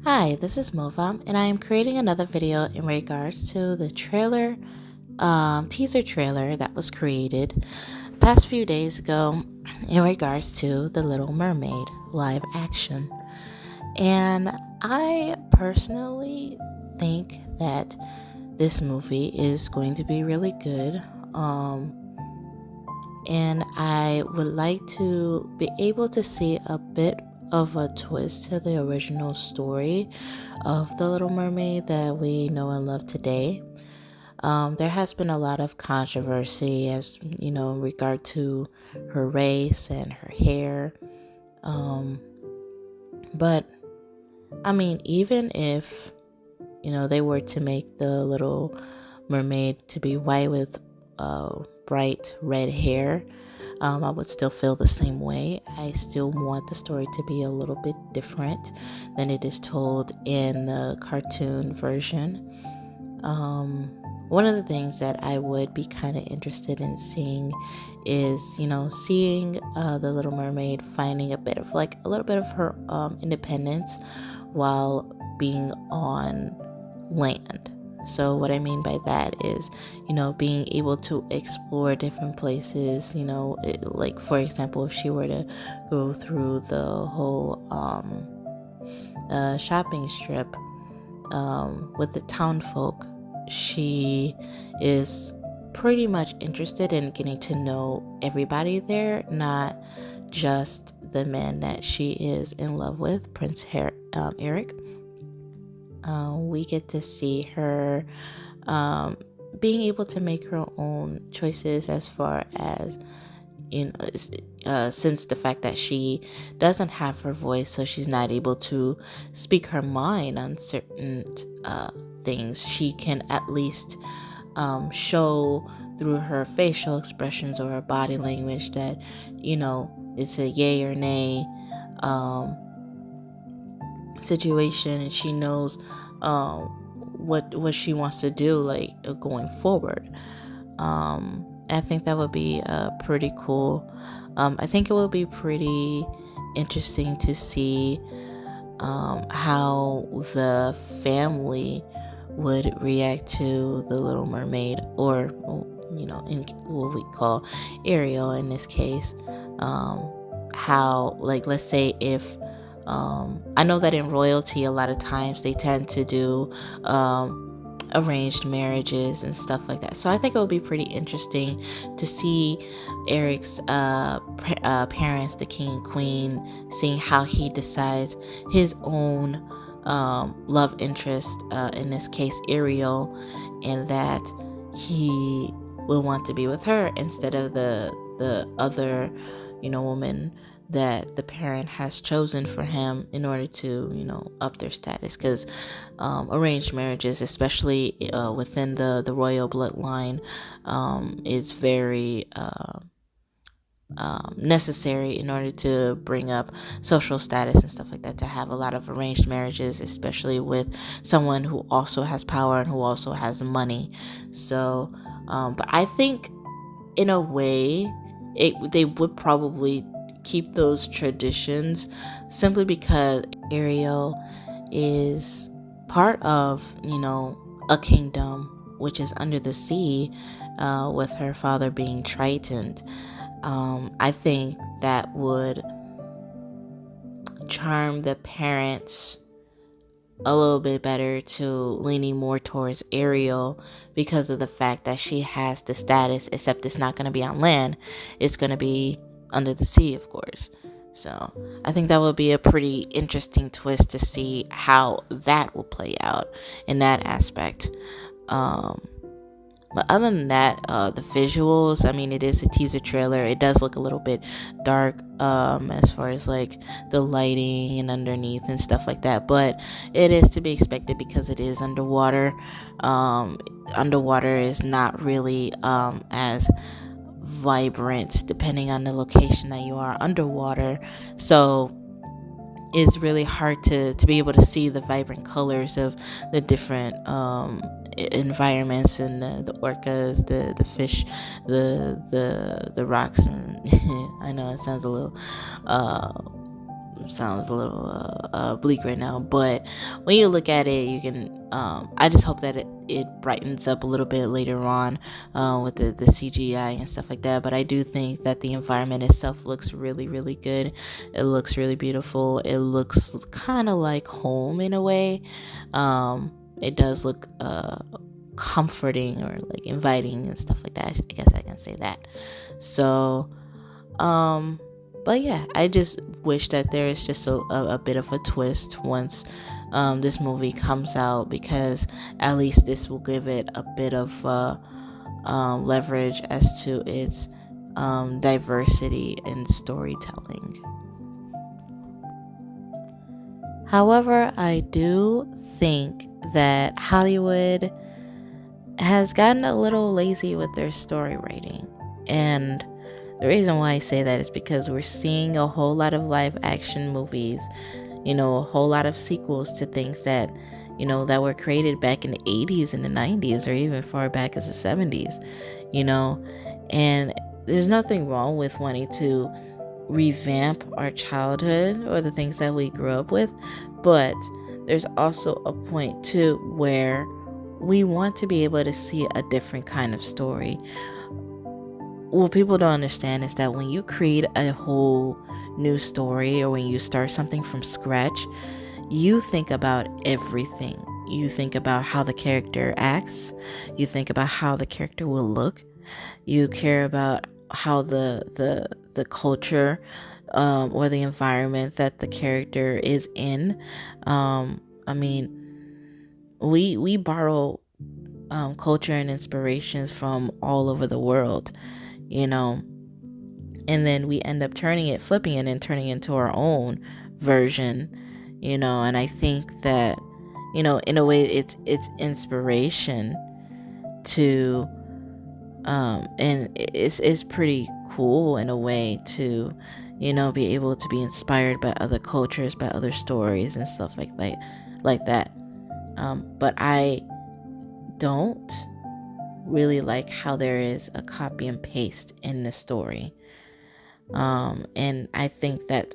Hi, this is Mova, and I am creating another video in regards to the teaser trailer that was created past few days ago in regards to the Little Mermaid live action. And I personally think that this movie is going to be really good. Um, and I would like to be able to see a bit of a twist to the original story of The Little Mermaid that we know and love today. There has been a lot of controversy, as you know, in regard to her race and her hair. Um, but I mean, even if they were to make the Little Mermaid to be white with bright red hair, I would still feel the same way. I still want the story to be a little bit different than it is told in the cartoon version. One of the things that I would be kind of interested in seeing is, seeing the Little Mermaid finding a little bit of her independence while being on land. So what I mean by that is, being able to explore different places, like for example, if she were to go through the whole shopping strip with the town folk, she is pretty much interested in getting to know everybody there, not just the man that she is in love with, Eric. We get to see her being able to make her own choices as far as since the fact that she doesn't have her voice, so she's not able to speak her mind on certain things. She can at least show through her facial expressions or her body language that it's a yay or nay situation, and she knows what she wants to do, like going forward. I think that would be pretty cool. I think it would be pretty interesting to see how the family would react to the Little Mermaid, or in what we call Ariel in this case. How, like, let's say if I know that in royalty, a lot of times they tend to do arranged marriages and stuff like that. So I think it would be pretty interesting to see Eric's parents, the king and queen, seeing how he decides his own love interest, in this case Ariel, and that he will want to be with her instead of the other woman that the parent has chosen for him in order to up their status, because arranged marriages, especially within the royal bloodline, is very necessary in order to bring up social status and stuff like that, to have a lot of arranged marriages, especially with someone who also has power and who also has money. So but I think in a way they would probably keep those traditions, simply because Ariel is part of a kingdom which is under the sea, with her father being Triton. I think that would charm the parents a little bit better to leaning more towards Ariel, because of the fact that she has the status, except it's not going to be on land, it's going to be under the sea, of course. So I think that would be a pretty interesting twist to see how that will play out in that aspect. But other than that, the visuals, I mean, it is a teaser trailer. It does look a little bit dark, as far as like the lighting and underneath and stuff like that. But it is to be expected because it is underwater. Underwater is not really as vibrant depending on the location that you are underwater. So it's really hard to be able to see the vibrant colors of the different environments, and the orcas, the fish, the rocks, and I know it sounds a little sounds a little bleak right now, but when you look at it, you can I just hope that it brightens up a little bit later on with the CGI and stuff like that. But I do think that the environment itself looks really, really good. It looks really beautiful. It looks kind of like home in a way. It does look comforting or like inviting and stuff like that. I guess I can say that. So but yeah, I just wish that there is just a bit of a twist once this movie comes out, because at least this will give it a bit of leverage as to its diversity in storytelling. However, I do think that Hollywood has gotten a little lazy with their story writing. And the reason why I say that is because we're seeing a whole lot of live action movies, a whole lot of sequels to things that, that were created back in the 80s and the 90s, or even far back as the 70s, and there's nothing wrong with wanting to revamp our childhood or the things that we grew up with, but there's also a point too where we want to be able to see a different kind of story. What people don't understand is that when you create a whole new story, or when you start something from scratch, you think about everything. You think about how the character acts. You think about how the character will look. You care about how the culture or the environment that the character is in. We borrow culture and inspirations from all over the world, and then we end up flipping it and turning it into our own version, and I think that, in a way it's inspiration to, and it's pretty cool in a way to, be able to be inspired by other cultures, by other stories and stuff like that. But I don't really like how there is a copy and paste in the story. And I think that's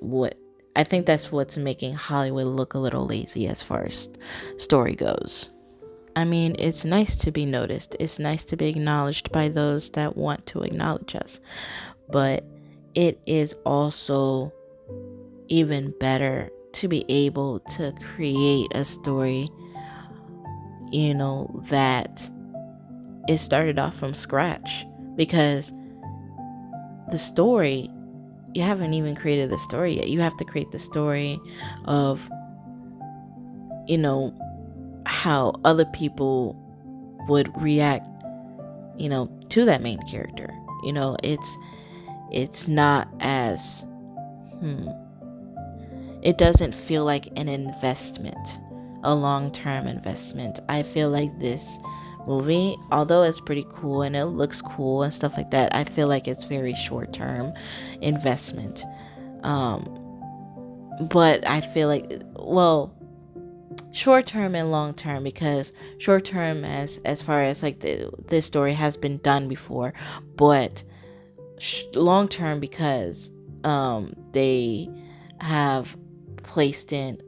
what's making Hollywood look a little lazy as far as story goes. I mean, it's nice to be noticed. It's nice to be acknowledged by those that want to acknowledge us. But it is also even better to be able to create a story, that it started off from scratch, because the story, you haven't even created the story yet. You have to create the story of, how other people would react, to that main character. It's not as, it doesn't feel like an investment, a long-term investment. I feel like this movie, although it's pretty cool and it looks cool and stuff like that, I feel like it's very short-term investment. But I feel like, short-term and long-term, because short-term as far as like this story has been done before, but long-term because they have placed in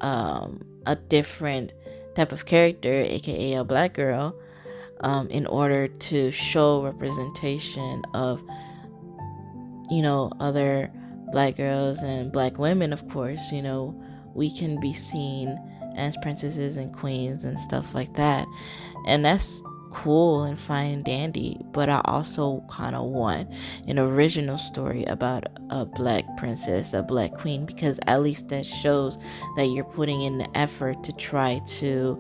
a different type of character, aka a black girl, in order to show representation of, other black girls and black women. Of course, we can be seen as princesses and queens and stuff like that, and that's cool and fine and dandy. But I also kind of want an original story about a black princess, a black queen, because at least that shows that you're putting in the effort to try to,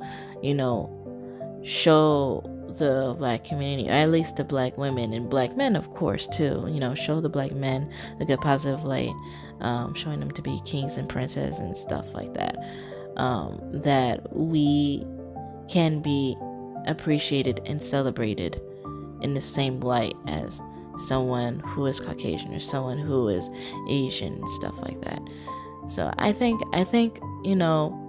show the black community, or at least the black women and black men, of course, too, show the black men a good positive light, showing them to be kings and princes and stuff like that, that we can be appreciated and celebrated in the same light as someone who is Caucasian or someone who is Asian and stuff like that. So I think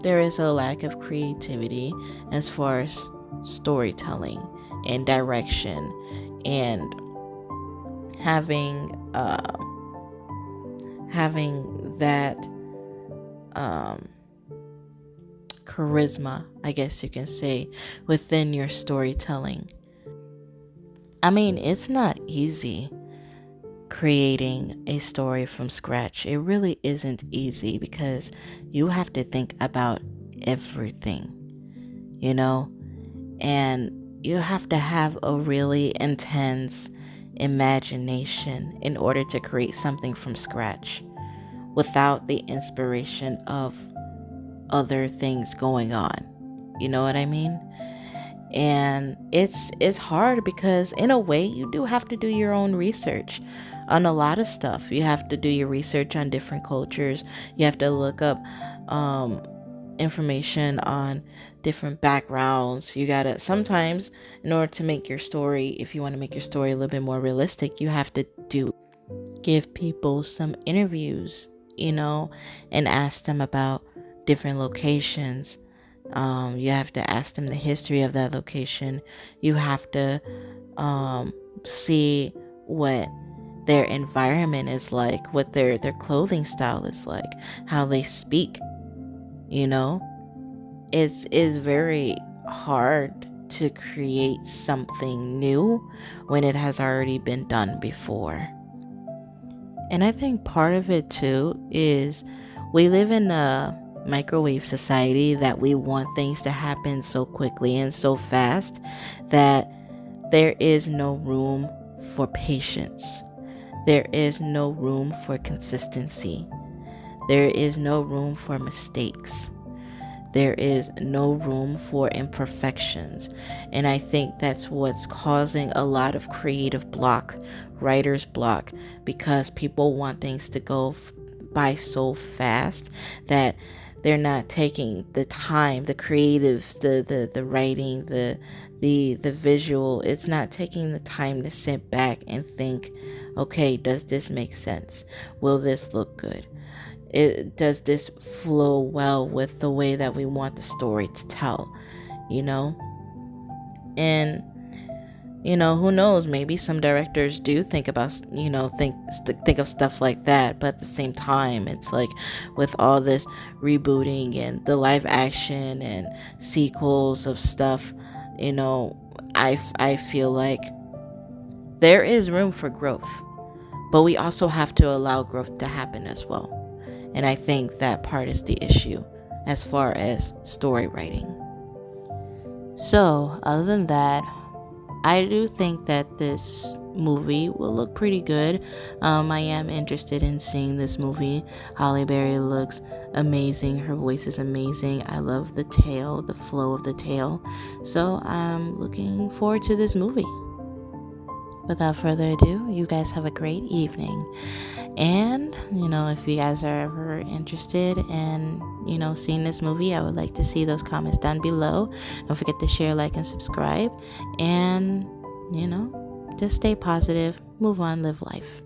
there is a lack of creativity as far as storytelling and direction, and having having that charisma, I guess you can say, within your storytelling. I mean, it's not easy creating a story from scratch. It really isn't easy because you have to think about everything, you know, and you have to have a really intense imagination in order to create something from scratch without the inspiration of other things going on. You know what I mean? And it's hard because in a way you do have to do your own research on a lot of stuff. You have to do your research on different cultures. You have to look up information on different backgrounds. You gotta sometimes, in order to make your story, if you want to make your story a little bit more realistic, you have to give people some interviews, and ask them about different locations. You have to ask them the history of that location. You have to see what their environment is like, what their clothing style is like, how they speak. It's very hard to create something new when it has already been done before. And I think part of it too is we live in a microwave society that we want things to happen so quickly and so fast that there is no room for patience. There is no room for consistency. There is no room for mistakes. There is no room for imperfections. And I think that's what's causing a lot of creative block, writer's block, because people want things to go by so fast that they're not taking the time, the creative, the writing, the visual. It's not taking the time to sit back and think, okay, does this make sense? Will this look good? Does this flow well with the way that we want the story to tell, And, who knows? Maybe some directors do think about, think of stuff like that. But at the same time, it's like with all this rebooting and the live action and sequels of stuff, I feel like there is room for growth. But we also have to allow growth to happen as well. And I think that part is the issue as far as story writing. So, other than that, I do think that this movie will look pretty good. I am interested in seeing this movie. Halle Bailey looks amazing. Her voice is amazing. I love the tale, the flow of the tale. So, I'm looking forward to this movie. Without further ado, you guys have a great evening. And, if you guys are ever interested in, seeing this movie, I would like to see those comments down below. Don't forget to share, like, and subscribe. And, just stay positive, move on, live life.